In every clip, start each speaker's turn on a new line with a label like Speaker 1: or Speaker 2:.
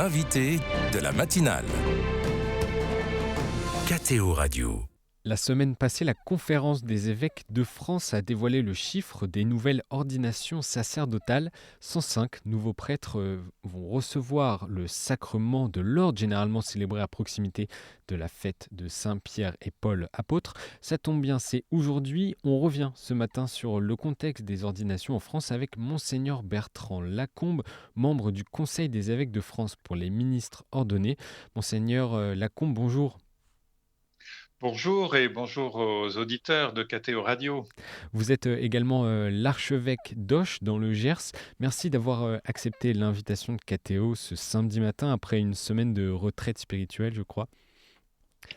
Speaker 1: l'invité de la matinale. KTO Radio.
Speaker 2: La semaine passée, la conférence des évêques de France a dévoilé le chiffre des nouvelles ordinations sacerdotales. 105 nouveaux prêtres vont recevoir le sacrement de l'ordre, généralement célébré à proximité de la fête de Saint-Pierre et Paul apôtres. Ça tombe bien, c'est aujourd'hui. On revient ce matin sur le contexte des ordinations en France avec Monseigneur Bertrand Lacombe, membre du Conseil des évêques de France pour les ministres ordonnés. Monseigneur Lacombe, bonjour.
Speaker 3: Bonjour et bonjour aux auditeurs de KTO Radio.
Speaker 2: Vous êtes également l'archevêque d'Auch dans le Gers. Merci d'avoir accepté l'invitation de KTO ce samedi matin après une semaine de retraite spirituelle, je crois.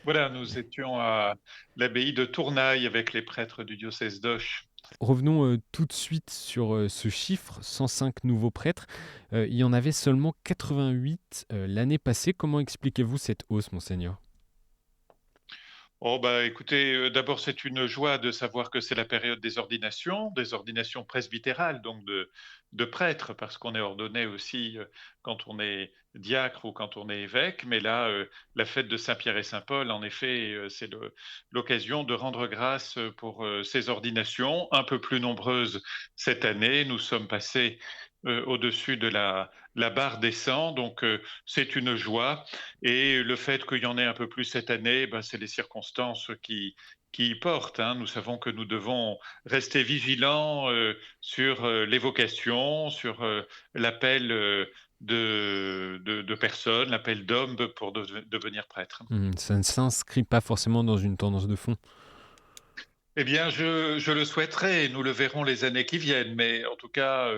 Speaker 3: Voilà, nous étions à l'abbaye de Tournaille avec les prêtres du diocèse d'Auch.
Speaker 2: Revenons tout de suite sur ce chiffre, 105 nouveaux prêtres. Il y en avait seulement 88 l'année passée. Comment expliquez-vous cette hausse, Monseigneur ?
Speaker 3: Oh écoutez, d'abord c'est une joie de savoir que c'est la période des ordinations presbytérales, donc de prêtres, parce qu'on est ordonné aussi quand on est diacre ou quand on est évêque. Mais là, la fête de Saint-Pierre et Saint-Paul, en effet, c'est l'occasion de rendre grâce pour ces ordinations, un peu plus nombreuses cette année. Nous sommes passés au-dessus de la barre des 100, donc c'est une joie. Et le fait qu'il y en ait un peu plus cette année, c'est les circonstances qui y portent. Nous savons que nous devons rester vigilants sur les vocations, sur l'appel de personnes, l'appel d'hommes pour devenir prêtre.
Speaker 2: Ça ne s'inscrit pas forcément dans une tendance de fond.
Speaker 3: Eh bien, je le souhaiterais, nous le verrons les années qui viennent, mais en tout cas,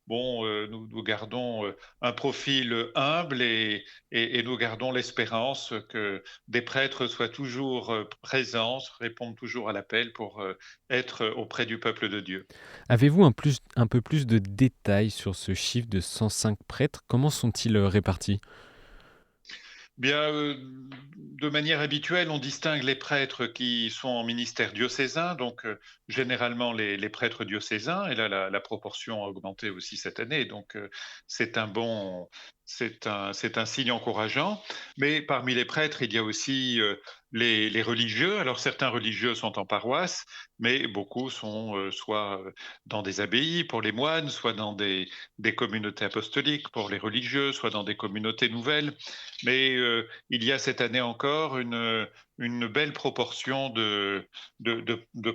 Speaker 3: nous gardons un profil humble et nous gardons l'espérance que des prêtres soient toujours présents, répondent toujours à l'appel pour être auprès du peuple de Dieu.
Speaker 2: Avez-vous un peu plus de détails sur ce chiffre de 105 prêtres ? Comment sont-ils répartis ?
Speaker 3: Bien, de manière habituelle, on distingue les prêtres qui sont en ministère diocésain, donc généralement les prêtres diocésains, et là la proportion a augmenté aussi cette année, donc c'est un signe encourageant. Mais parmi les prêtres, il y a aussi les religieux. Alors certains religieux sont en paroisse, mais beaucoup sont soit dans des abbayes pour les moines, soit dans des communautés apostoliques pour les religieux, soit dans des communautés nouvelles. Mais il y a cette année encore une belle proportion de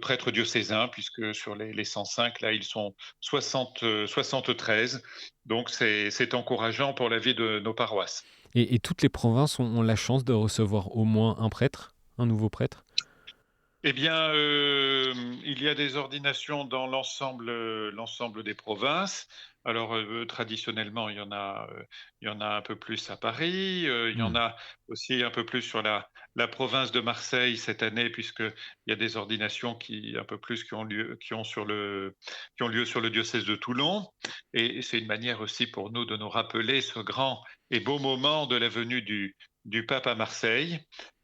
Speaker 3: prêtres diocésains, puisque sur les 105, là, ils sont 73. Donc, c'est encourageant pour la vie de nos paroisses.
Speaker 2: Et toutes les provinces ont la chance de recevoir au moins un prêtre, un nouveau prêtre ?
Speaker 3: Eh bien, il y a des ordinations dans l'ensemble des provinces. Alors, traditionnellement, il y en a un peu plus à Paris. Il y en a aussi un peu plus sur la province de Marseille cette année, puisqu'il y a des ordinations qui ont lieu sur le diocèse de Toulon. Et c'est une manière aussi pour nous de nous rappeler ce grand et beau moment de la venue du pape à Marseille.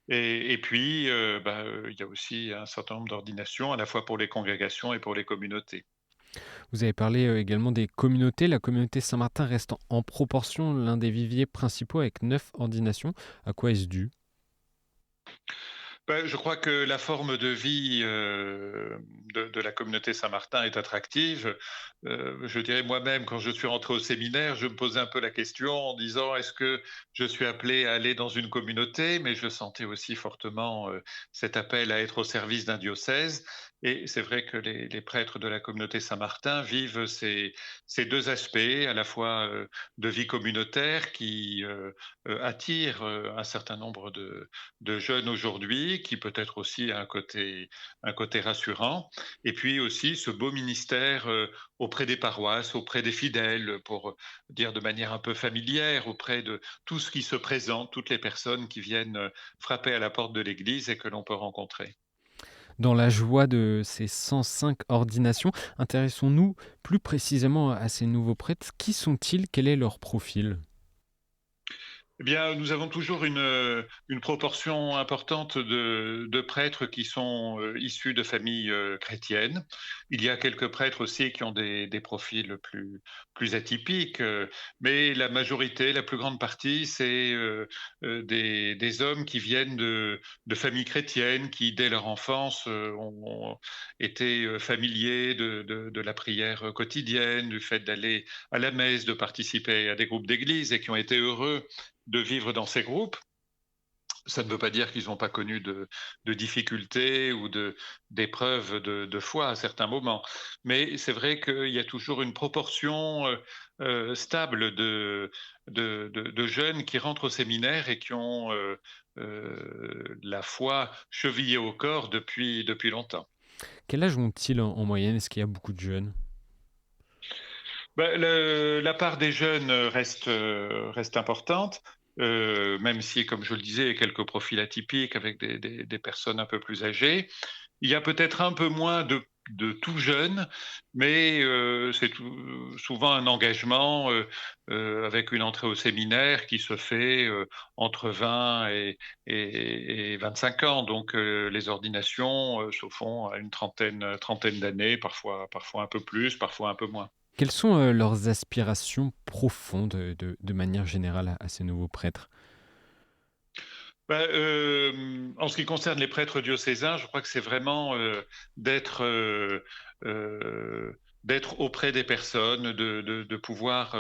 Speaker 3: Et puis, il y a aussi un certain nombre d'ordinations, à la fois pour les congrégations et pour les communautés.
Speaker 2: Vous avez parlé également des communautés. La communauté Saint-Martin reste en proportion l'un des viviers principaux avec 9 ordinations. À quoi est-ce dû ?
Speaker 3: Je crois que la forme de vie de la communauté Saint-Martin est attractive. Je dirais moi-même, quand je suis rentré au séminaire, je me posais un peu la question en disant est-ce que je suis appelé à aller dans une communauté, mais je sentais aussi fortement cet appel à être au service d'un diocèse. Et c'est vrai que les prêtres de la communauté Saint-Martin vivent ces deux aspects, à la fois de vie communautaire qui attire un certain nombre de jeunes aujourd'hui, qui peut-être aussi a un côté rassurant, et puis aussi ce beau ministère auprès des paroisses, auprès des fidèles, pour dire de manière un peu familière, auprès de tout ce qui se présente, toutes les personnes qui viennent frapper à la porte de l'Église et que l'on peut rencontrer.
Speaker 2: Dans la joie de ces 105 ordinations, intéressons-nous plus précisément à ces nouveaux prêtres. Qui sont-ils ? Quel est leur profil ?
Speaker 3: Eh bien, nous avons toujours une proportion importante de prêtres qui sont issus de familles chrétiennes. Il y a quelques prêtres aussi qui ont des profils plus atypiques, mais la majorité, la plus grande partie, c'est des hommes qui viennent de familles chrétiennes, qui, dès leur enfance, ont été familiers de la prière quotidienne, du fait d'aller à la messe, de participer à des groupes d'église et qui ont été heureux de vivre dans ces groupes. Ça ne veut pas dire qu'ils n'ont pas connu de difficultés ou d'épreuves de foi à certains moments. Mais c'est vrai qu'il y a toujours une proportion stable de jeunes qui rentrent au séminaire et qui ont la foi chevillée au corps depuis longtemps.
Speaker 2: Quel âge ont-ils en moyenne? Est-ce qu'il y a beaucoup de jeunes?
Speaker 3: Ben, la part des jeunes reste importante, même si, comme je le disais, il y a quelques profils atypiques avec des personnes un peu plus âgées. Il y a peut-être un peu moins de tout jeunes, mais c'est souvent un engagement avec une entrée au séminaire qui se fait entre 20 et 25 ans. Donc les ordinations se font à une trentaine d'années, parfois un peu plus, parfois un peu moins.
Speaker 2: Quelles sont leurs aspirations profondes de manière générale à ces nouveaux prêtres?
Speaker 3: Bah, en ce qui concerne les prêtres diocésains, je crois que c'est vraiment d'être d'être auprès des personnes, de pouvoir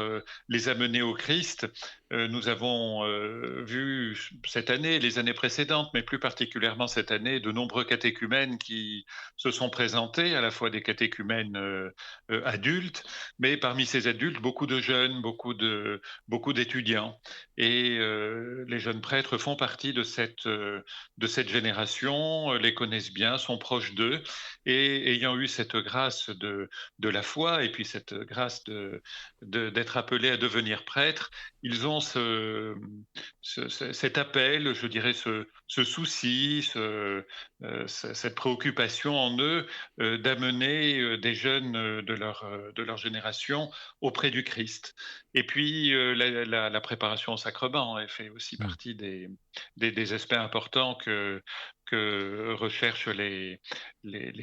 Speaker 3: les amener au Christ. Nous avons vu cette année, les années précédentes, mais plus particulièrement cette année, de nombreux catéchumènes qui se sont présentés, à la fois des catéchumènes adultes, mais parmi ces adultes, beaucoup de jeunes, beaucoup d'étudiants. Et les jeunes prêtres font partie de cette génération, les connaissent bien, sont proches d'eux, et ayant eu cette grâce de la foi, et puis cette grâce d'être appelés à devenir prêtres, ils ont cet appel, je dirais, ce souci, cette préoccupation en eux d'amener des jeunes de leur génération auprès du Christ. Et puis, la préparation au sacrement, elle fait aussi
Speaker 2: Mmh.
Speaker 3: partie des aspects importants que recherchent les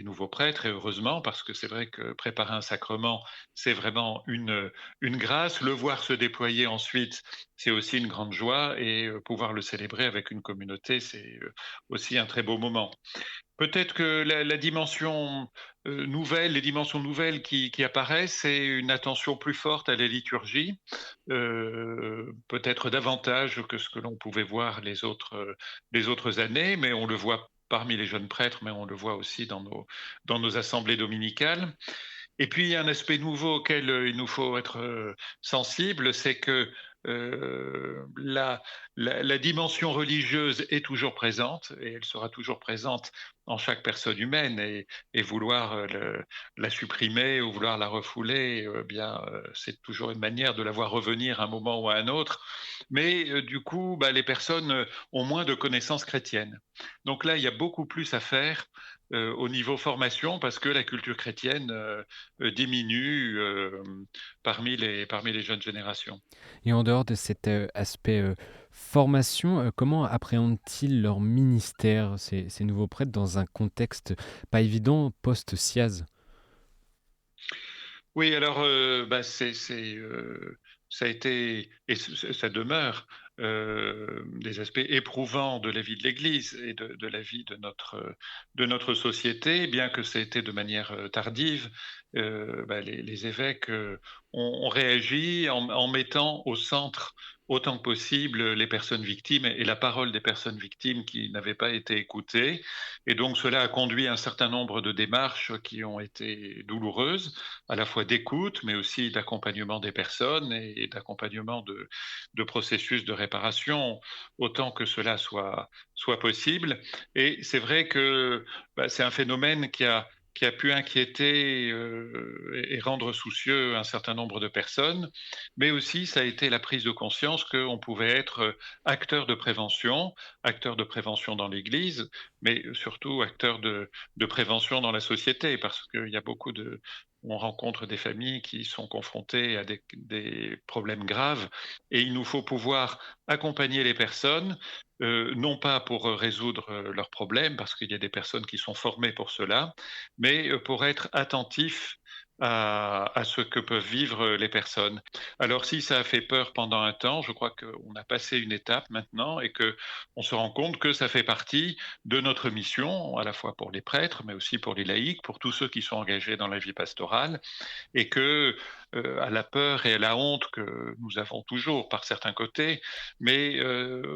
Speaker 3: nouveaux prêtres, et heureusement, parce que c'est vrai que préparer un sacrement, c'est vraiment une grâce. Le voir se déployer ensuite, c'est aussi une grande joie, et pouvoir le célébrer avec une communauté, c'est aussi un très beau moment. Peut-être que la dimension nouvelle, les dimensions nouvelles qui apparaissent, c'est une attention plus forte à la liturgie, peut-être davantage que ce que l'on pouvait voir les autres années, mais on le voit parmi les jeunes prêtres, mais on le voit aussi dans nos assemblées dominicales. Et puis, il y a un aspect nouveau auquel il nous faut être sensible, c'est que la dimension religieuse est toujours présente, et elle sera toujours présente en chaque personne humaine, et vouloir la supprimer ou vouloir la refouler, c'est toujours une manière de la voir revenir à un moment ou à un autre. Mais du coup, bah, les personnes ont moins de connaissances chrétiennes. Donc là, il y a beaucoup plus à faire au niveau formation, parce que la culture chrétienne diminue parmi les jeunes générations.
Speaker 2: Et en dehors de cet aspect formation, comment appréhendent-ils leur ministère, ces nouveaux prêtres, dans un contexte pas évident post-SIAZ?
Speaker 3: Oui, alors ça a été et ça demeure des aspects éprouvants de la vie de l'Église et de la vie de notre société, bien que ça ait été de manière tardive. Les évêques ont réagi en mettant au centre autant que possible les personnes victimes et la parole des personnes victimes qui n'avaient pas été écoutées. Et donc cela a conduit à un certain nombre de démarches qui ont été douloureuses, à la fois d'écoute, mais aussi d'accompagnement des personnes et d'accompagnement de processus de réparation, autant que cela soit possible. Et c'est vrai que c'est un phénomène qui a pu inquiéter et rendre soucieux un certain nombre de personnes, mais aussi ça a été la prise de conscience qu'on pouvait être acteur de prévention dans l'Église, mais surtout acteur de prévention dans la société, parce qu'il y a beaucoup on rencontre des familles qui sont confrontées à des problèmes graves et il nous faut pouvoir accompagner les personnes, non pas pour résoudre leurs problèmes, parce qu'il y a des personnes qui sont formées pour cela, mais pour être attentifs à ce que peuvent vivre les personnes. Alors si ça a fait peur pendant un temps, je crois qu'on a passé une étape maintenant et que on se rend compte que ça fait partie de notre mission, à la fois pour les prêtres, mais aussi pour les laïcs, pour tous ceux qui sont engagés dans la vie pastorale, et que à la peur et à la honte que nous avons toujours par certains côtés, mais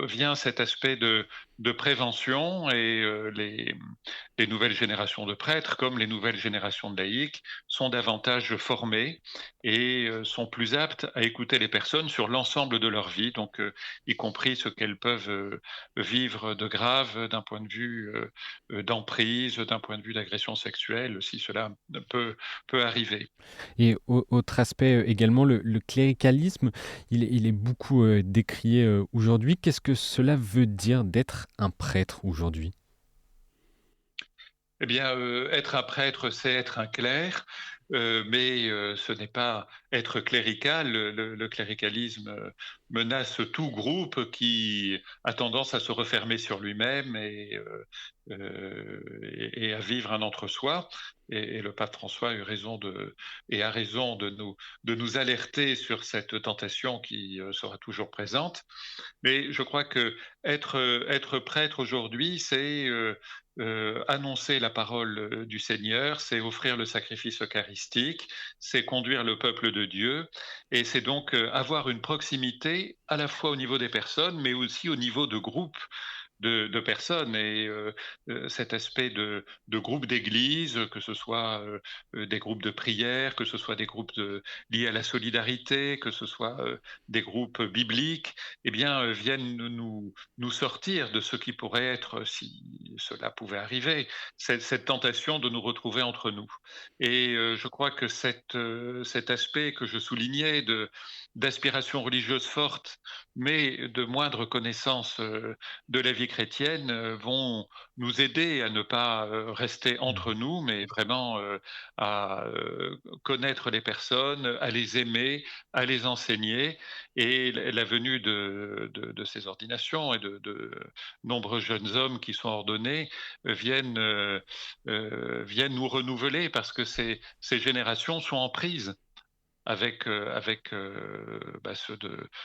Speaker 3: vient cet aspect de prévention et les nouvelles générations de prêtres, comme les nouvelles générations de laïcs, sont davantage formées et sont plus aptes à écouter les personnes sur l'ensemble de leur vie, donc y compris ce qu'elles peuvent vivre de grave d'un point de vue d'emprise, d'un point de vue d'agression sexuelle, si cela peut arriver.
Speaker 2: Et autre aspect également, le cléricalisme, il est beaucoup décrié aujourd'hui. Qu'est-ce que cela veut dire d'être un prêtre aujourd'hui?
Speaker 3: Eh bien, être un prêtre, c'est être un clerc, mais ce n'est pas être clérical. Le cléricalisme menace tout groupe qui a tendance à se refermer sur lui-même et à vivre un entre-soi. Et le pape François a eu raison et a raison de nous alerter sur cette tentation qui sera toujours présente. Mais je crois que être prêtre aujourd'hui, c'est annoncer la parole du Seigneur, c'est offrir le sacrifice eucharistique, c'est conduire le peuple de Dieu, et c'est donc avoir une proximité à la fois au niveau des personnes, mais aussi au niveau de groupes de personnes et cet aspect de groupe d'église, que ce soit des groupes de prière, que ce soit des groupes liés à la solidarité, que ce soit des groupes bibliques, eh bien, viennent nous sortir de ce qui pourrait être, si cela pouvait arriver, cette tentation de nous retrouver entre nous. Et je crois que cet aspect que je soulignais d'aspiration religieuse forte, mais de moindre connaissance de la vie chrétienne vont nous aider à ne pas rester entre
Speaker 2: Mmh.
Speaker 3: nous, mais vraiment à connaître les personnes, à les aimer, à les enseigner. Et la venue de ces ordinations et de nombreux jeunes hommes qui sont ordonnés viennent nous renouveler parce que ces générations sont en prise avec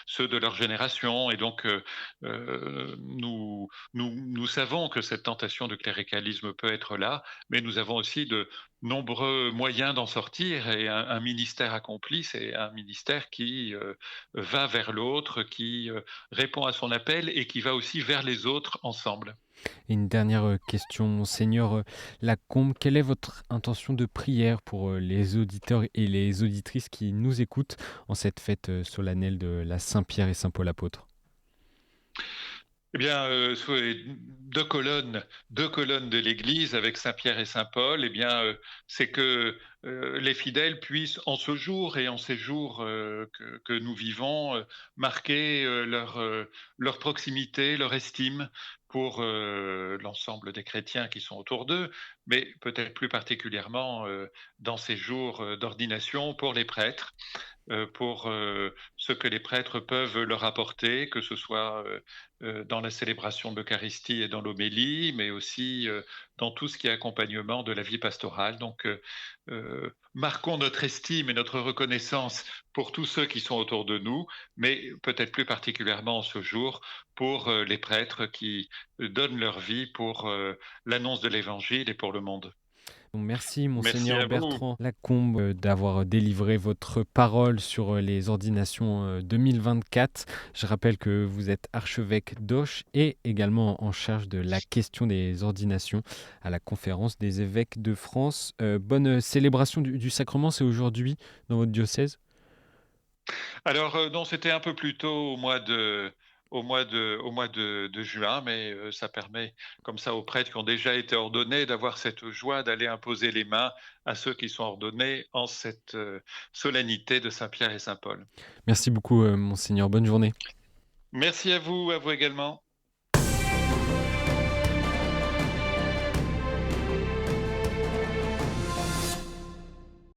Speaker 3: ceux de leur génération. Et donc, nous savons que cette tentation de cléricalisme peut être là, mais nous avons aussi de nombreux moyens d'en sortir. Et un ministère accompli, c'est un ministère qui va vers l'autre, qui répond à son appel et qui va aussi vers les autres ensemble.
Speaker 2: Et une dernière question, monseigneur Lacombe, quelle est votre intention de prière pour les auditeurs et les auditrices qui nous écoutent en cette fête solennelle de la Saint-Pierre et Saint-Paul apôtre?
Speaker 3: Eh bien, sur les 2 colonnes de l'église avec Saint-Pierre et Saint-Paul, eh bien, c'est que, les fidèles puissent, en ce jour et en ces jours, que nous vivons, marquer, leur proximité, leur estime pour, l'ensemble des chrétiens qui sont autour d'eux, mais peut-être plus particulièrement, dans ces jours, d'ordination pour les prêtres, pour ce que les prêtres peuvent leur apporter, que ce soit dans la célébration de l'Eucharistie et dans l'homélie, mais aussi dans tout ce qui est accompagnement de la vie pastorale. Donc, marquons notre estime et notre reconnaissance pour tous ceux qui sont autour de nous, mais peut-être plus particulièrement en ce jour pour les prêtres qui donnent leur vie pour l'annonce de l'Évangile et pour le monde.
Speaker 2: Donc, merci,
Speaker 3: Merci
Speaker 2: monseigneur
Speaker 3: à vous.
Speaker 2: Bertrand Lacombe, d'avoir délivré votre parole sur les ordinations 2024. Je rappelle que vous êtes archevêque d'Auch et également en charge de la question des ordinations à la conférence des évêques de France. Bonne célébration du sacrement, c'est aujourd'hui dans votre diocèse?
Speaker 3: Alors, non, c'était un peu plus tôt au mois de juin, mais ça permet comme ça aux prêtres qui ont déjà été ordonnés d'avoir cette joie d'aller imposer les mains à ceux qui sont ordonnés en cette, solennité de Saint-Pierre et Saint-Paul.
Speaker 2: Merci beaucoup, monseigneur. Bonne journée.
Speaker 3: Merci à vous également.